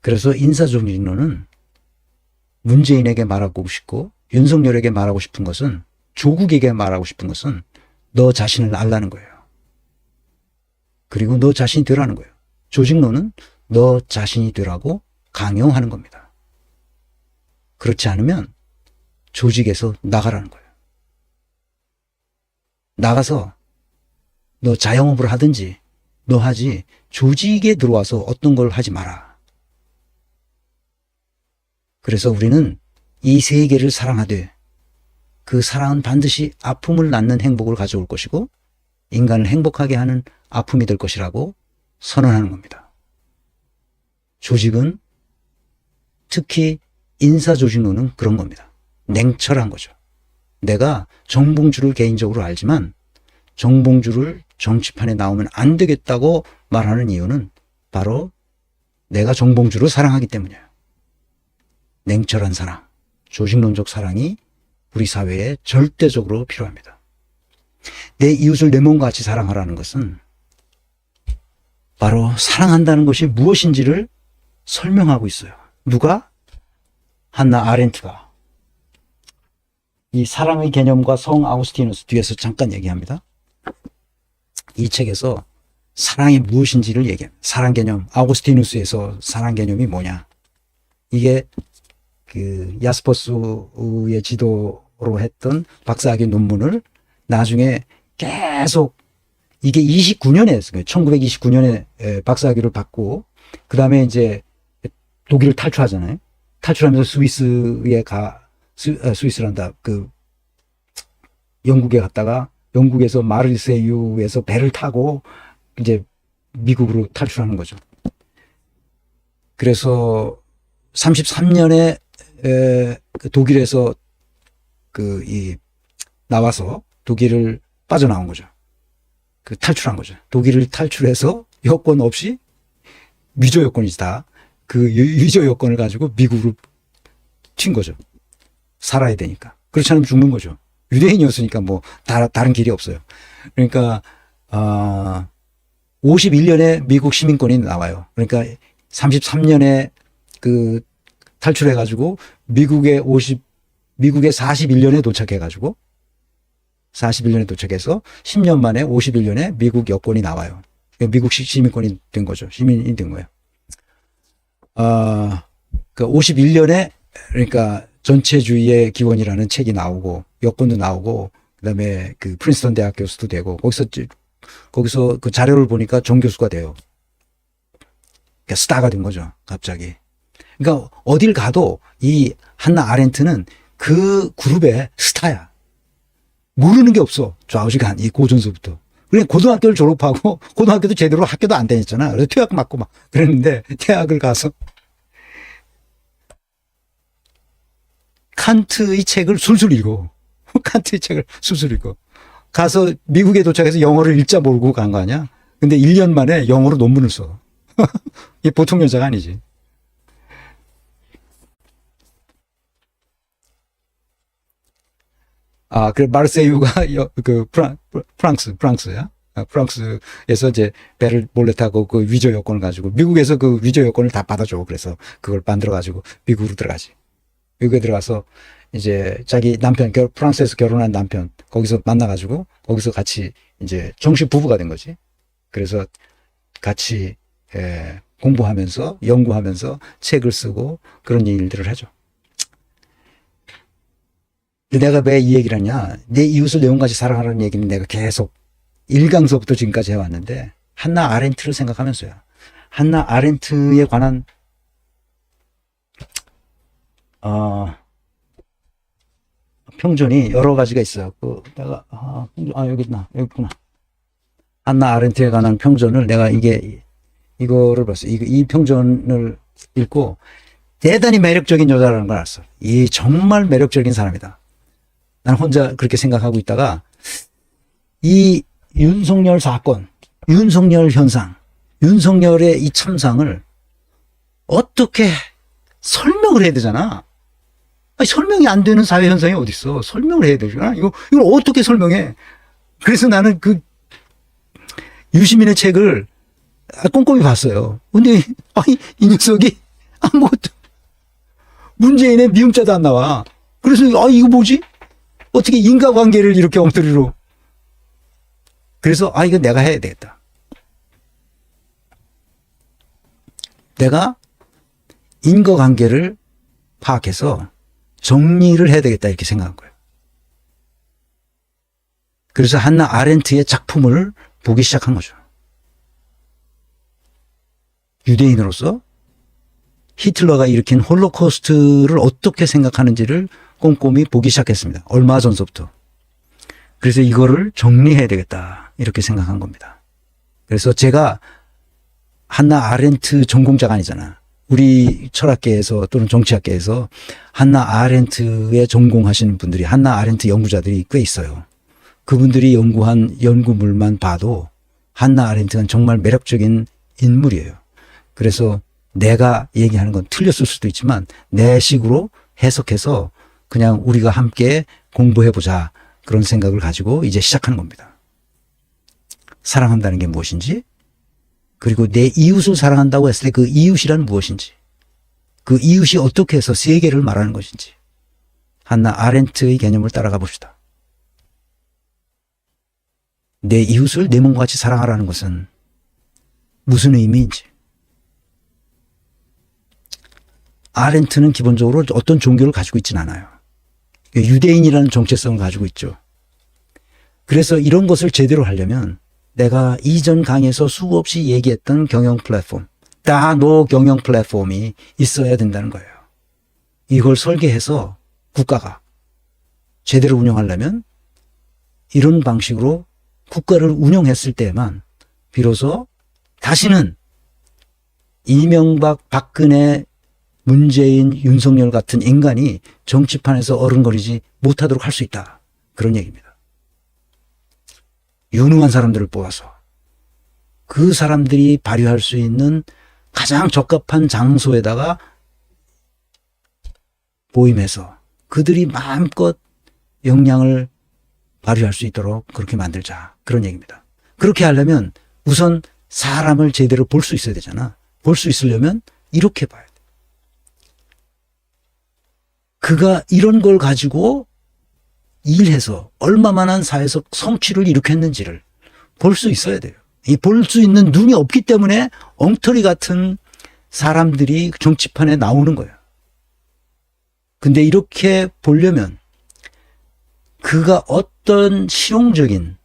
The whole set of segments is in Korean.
그래서 인사조직론은 문재인에게 말하고 싶고 윤석열에게 말하고 싶은 것은, 조국에게 말하고 싶은 것은 너 자신을 알라는 거예요. 그리고 너 자신이 되라는 거예요. 조직론은 너 자신이 되라고 강요하는 겁니다. 그렇지 않으면 조직에서 나가라는 거예요. 나가서 너 자영업을 하든지 너 하지, 조직에 들어와서 어떤 걸 하지 마라. 그래서 우리는 이 세계를 사랑하되 그 사랑은 반드시 아픔을 낳는 행복을 가져올 것이고 인간을 행복하게 하는 아픔이 될 것이라고 선언하는 겁니다. 조직은, 특히 인사조직론은 그런 겁니다. 냉철한 거죠. 내가 정봉주를 개인적으로 알지만 정봉주를 정치판에 나오면 안 되겠다고 말하는 이유는 바로 내가 정봉주를 사랑하기 때문이에요. 냉철한 사랑, 조직론적 사랑이 우리 사회에 절대적으로 필요합니다. 내 이웃을 내 몸과 같이 사랑하라는 것은 바로 사랑한다는 것이 무엇인지를 설명하고 있어요. 누가? 한나 아렌트가. 이 사랑의 개념과 성 아우구스티누스 뒤에서 잠깐 얘기합니다. 이 책에서 사랑이 무엇인지를 얘기합니다. 사랑 개념, 아우구스티누스에서 사랑 개념이 뭐냐. 이게 그 야스퍼스의 지도로 했던 박사학위 논문을 나중에 계속, 이게 29년에 했어요. 1929년에 박사학위를 받고 그 다음에 이제 독일을 탈출하잖아요. 탈출하면서 스위스란다. 그 영국에 갔다가 영국에서 마르세유에서 배를 타고 이제 미국으로 탈출하는 거죠. 그래서 33년에 독일에서 나와서 독일을 빠져나온 거죠. 탈출한 거죠. 독일을 탈출해서 여권 없이, 위조 여권이지 다. 그 위조 여권을 가지고 미국으로 튄 거죠. 살아야 되니까. 그렇지 않으면 죽는 거죠. 유대인이었으니까 뭐 다른 길이 없어요. 그러니까 51년에 미국 시민권이 나와요. 그러니까 33년에 그 탈출해 가지고 미국에 41년에 도착해 가지고 41년에 도착해서 10년 만에 51년에 미국 여권이 나와요. 미국 시민권이 된 거죠. 시민이 된 거예요. 그 51년에 그러니까 전체주의의 기원이라는 책이 나오고 여권도 나오고 그다음에 그 프린스턴 대학 교수도 되고 거기서 그 자료를 보니까 정교수가 돼요. 그러니까 스타가 된 거죠. 갑자기. 그러니까 어딜 가도 이 한나 아렌트는 그 그룹의 스타야. 모르는 게 없어. 좌우지간 이 고전서부터. 그냥 고등학교를 졸업하고 고등학교도 제대로 학교도 안 다녔잖아. 그래서 퇴학 맞고 막 그랬는데 퇴학을 가서 칸트의 책을 술술 읽어. 칸트의 책을 술술 읽어. 가서 미국에 도착해서 영어를 읽자 모르고 간 거 아니야? 근데 1년 만에 영어로 논문을 써. 이게 보통 여자가 아니지. 그래, 마르세유가 프랑스야. 프랑스에서 이제 배를 몰래 타고 그 위조 여권을 가지고 미국에서 그 위조 여권을 다 받아줘. 그래서 그걸 만들어 가지고 미국으로 들어가지. 미국에 들어가서 이제 자기 남편, 프랑스에서 결혼한 남편 거기서 만나가지고 거기서 같이 이제 정식 부부가 된 거지. 그래서 같이 공부하면서 연구하면서 책을 쓰고 그런 일들을 하죠. 내가 왜 이 얘기를 하냐. 내 이웃을 내 몸같이 사랑하라는 얘기는 내가 계속 1강서부터 지금까지 해왔는데 한나 아렌트를 생각하면서요. 한나 아렌트에 관한 평전이 여러 가지가 있어요. 내가 여기 있구나. 한나 아렌트에 관한 평전을 내가 이거를 봤어요. 이 평전을 읽고 대단히 매력적인 여자라는 걸 알았어. 이 정말 매력적인 사람이다. 난 혼자 그렇게 생각하고 있다가 이 윤석열 사건, 윤석열 현상, 윤석열의 이 참상을 어떻게 설명을 해야 되잖아. 아니, 설명이 안 되는 사회 현상이 어디 있어? 설명을 해야 되잖아. 이걸 어떻게 설명해? 그래서 나는 그 유시민의 책을 꼼꼼히 봤어요. 근데 아니 이 녀석이 아무것도. 문재인의 미음자도 안 나와. 그래서 이거 뭐지? 어떻게 인과관계를 이렇게 엉터리로. 그래서 이거 내가 해야 되겠다. 내가 인과관계를 파악해서 정리를 해야 되겠다 이렇게 생각한 거예요. 그래서 한나 아렌트의 작품을 보기 시작한 거죠. 유대인으로서 히틀러가 일으킨 홀로코스트를 어떻게 생각하는지를 꼼꼼히 보기 시작했습니다. 얼마 전서부터. 그래서 이거를 정리해야 되겠다 이렇게 생각한 겁니다. 그래서 제가 한나 아렌트 전공자가 아니잖아. 우리 철학계에서 또는 정치학계에서 한나 아렌트에 전공하시는 분들이, 한나 아렌트 연구자들이 꽤 있어요. 그분들이 연구한 연구물만 봐도 한나 아렌트는 정말 매력적인 인물이에요. 그래서 내가 얘기하는 건 틀렸을 수도 있지만 내 식으로 해석해서 그냥 우리가 함께 공부해보자 그런 생각을 가지고 이제 시작하는 겁니다. 사랑한다는 게 무엇인지, 그리고 내 이웃을 사랑한다고 했을 때 그 이웃이란 무엇인지, 그 이웃이 어떻게 해서 세계를 말하는 것인지 한나 아렌트의 개념을 따라가 봅시다. 내 이웃을 내 몸과 같이 사랑하라는 것은 무슨 의미인지. 아렌트는 기본적으로 어떤 종교를 가지고 있지는 않아요. 유대인이라는 정체성을 가지고 있죠. 그래서 이런 것을 제대로 하려면 내가 이전 강의에서 수없이 얘기했던 경영 플랫폼, 다노 경영 플랫폼이 있어야 된다는 거예요. 이걸 설계해서 국가가 제대로 운영하려면 이런 방식으로 국가를 운영했을 때만 비로소 다시는 이명박, 박근혜, 문재인, 윤석열 같은 인간이 정치판에서 어른거리지 못하도록 할 수 있다. 그런 얘기입니다. 유능한 사람들을 뽑아서 그 사람들이 발휘할 수 있는 가장 적합한 장소에다가 모임해서 그들이 마음껏 역량을 발휘할 수 있도록 그렇게 만들자. 그런 얘기입니다. 그렇게 하려면 우선 사람을 제대로 볼 수 있어야 되잖아. 볼 수 있으려면 이렇게 봐야 돼. 그가 이런 걸 가지고 일해서 얼마만한 사회적 성취를 일으켰는지를 볼 수 있어야 돼요. 이 볼 수 있는 눈이 없기 때문에 엉터리 같은 사람들이 정치판에 나오는 거예요. 근데 이렇게 보려면 그가 어떤 실용적인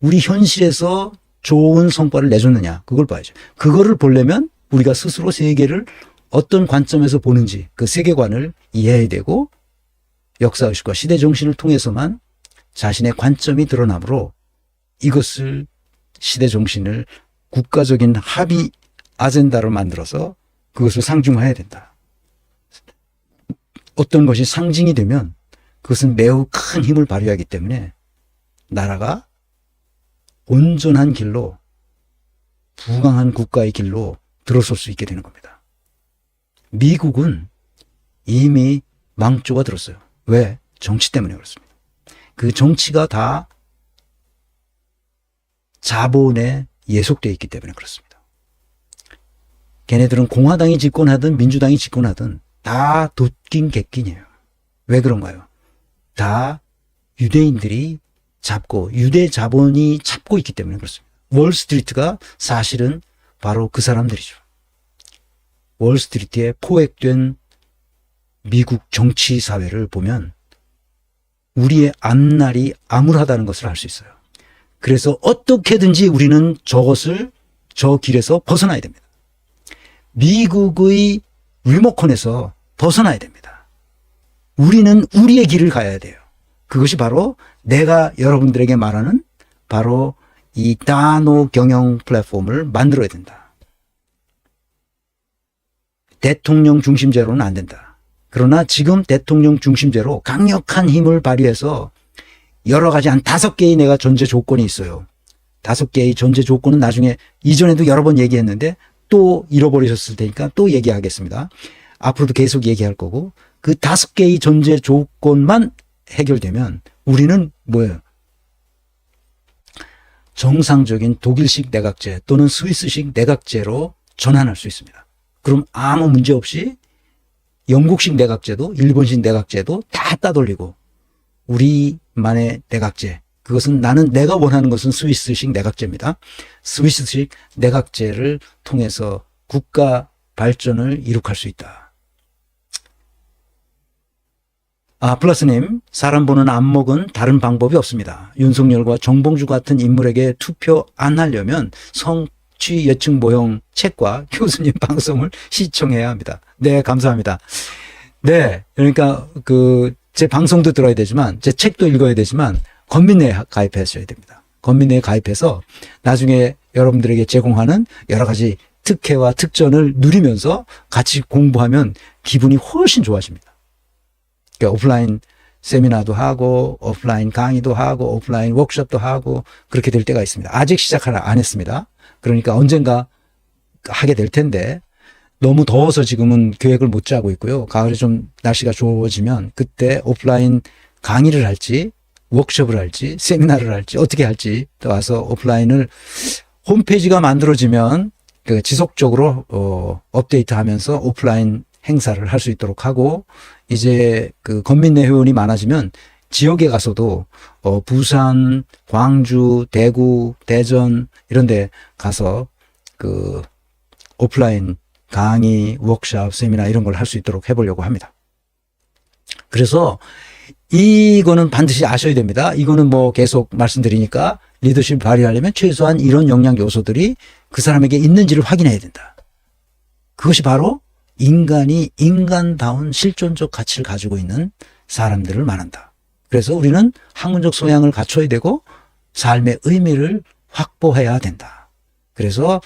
우리 현실에서 좋은 성과를 내줬느냐 그걸 봐야죠. 그거를 보려면 우리가 스스로 세계를 어떤 관점에서 보는지 그 세계관을 이해해야 되고 역사의식과 시대정신을 통해서만 자신의 관점이 드러나므로 이것을 시대정신을 국가적인 합의 아젠다를 만들어서 그것을 상중화해야 된다. 어떤 것이 상징이 되면 그것은 매우 큰 힘을 발휘하기 때문에 나라가 온전한 길로 부강한 국가의 길로 들어설 수 있게 되는 겁니다. 미국은 이미 망조가 들었어요. 왜? 정치 때문에 그렇습니다. 그 정치가 다 자본에 예속되어 있기 때문에 그렇습니다. 걔네들은 공화당이 집권하든 민주당이 집권하든 다 돋긴 객긴이에요. 왜 그런가요? 다 유대인들이 잡고 유대 자본이 잡고 있기 때문에 그렇습니다. 월스트리트가 사실은 바로 그 사람들이죠. 월스트리트에 포획된 미국 정치 사회를 보면 우리의 앞날이 암울하다는 것을 알 수 있어요. 그래서 어떻게든지 우리는 저것을 저 길에서 벗어나야 됩니다. 미국의 리모컨에서 벗어나야 됩니다. 우리는 우리의 길을 가야 돼요. 그것이 바로 내가 여러분들에게 말하는 바로 이 다노 경영 플랫폼을 만들어야 된다. 대통령 중심제로는 안 된다. 그러나 지금 대통령 중심제로 강력한 힘을 발휘해서 여러 가지 한 5개의 내가 전제 조건이 있어요. 5개의 전제 조건은 나중에 이전에도 여러 번 얘기했는데 또 잃어버리셨을 테니까 또 얘기하겠습니다. 앞으로도 계속 얘기할 거고 그 5개의 전제 조건만 해결되면 우리는 뭐예요? 정상적인 독일식 내각제 또는 스위스식 내각제로 전환할 수 있습니다. 그럼 아무 문제 없이 영국식 내각제도, 일본식 내각제도 다 따돌리고 우리만의 내각제, 그것은 내가 원하는 것은 스위스식 내각제입니다. 스위스식 내각제를 통해서 국가 발전을 이룩할 수 있다. 플러스님, 사람 보는 안목은 다른 방법이 없습니다. 윤석열과 정봉주 같은 인물에게 투표 안 하려면 성취 예측 모형 책과 교수님 방송을 시청해야 합니다. 네, 감사합니다. 네, 그러니까 제 방송도 들어야 되지만 제 책도 읽어야 되지만 건민회에 가입하셔야 됩니다. 건민회에 가입해서 나중에 여러분들에게 제공하는 여러 가지 특혜와 특전을 누리면서 같이 공부하면 기분이 훨씬 좋아집니다. 그러니까 오프라인 세미나도 하고 오프라인 강의도 하고 오프라인 워크숍도 하고 그렇게 될 때가 있습니다. 아직 시작을 안 했습니다. 그러니까 언젠가 하게 될 텐데 너무 더워서 지금은 계획을 못 짜고 있고요. 가을에 좀 날씨가 좋아지면 그때 오프라인 강의를 할지 워크숍을 할지 세미나를 할지 어떻게 할지 또 와서 오프라인을 홈페이지가 만들어지면 지속적으로 업데이트하면서 오프라인 행사를 할 수 있도록 하고 이제 건민내 회원이 많아지면 지역에 가서도 부산, 광주, 대구, 대전 이런 데 가서 오프라인 강의, 워크숍, 세미나 이런 걸 할 수 있도록 해보려고 합니다. 그래서 이거는 반드시 아셔야 됩니다. 이거는 뭐 계속 말씀드리니까 리더십을 발휘하려면 최소한 이런 영양 요소들이 그 사람에게 있는지를 확인해야 된다. 그것이 바로 인간이 인간다운 실존적 가치를 가지고 있는 사람들을 말한다. 그래서 우리는 학문적 소양을 갖춰야 되고 삶의 의미를 확보해야 된다. 그래서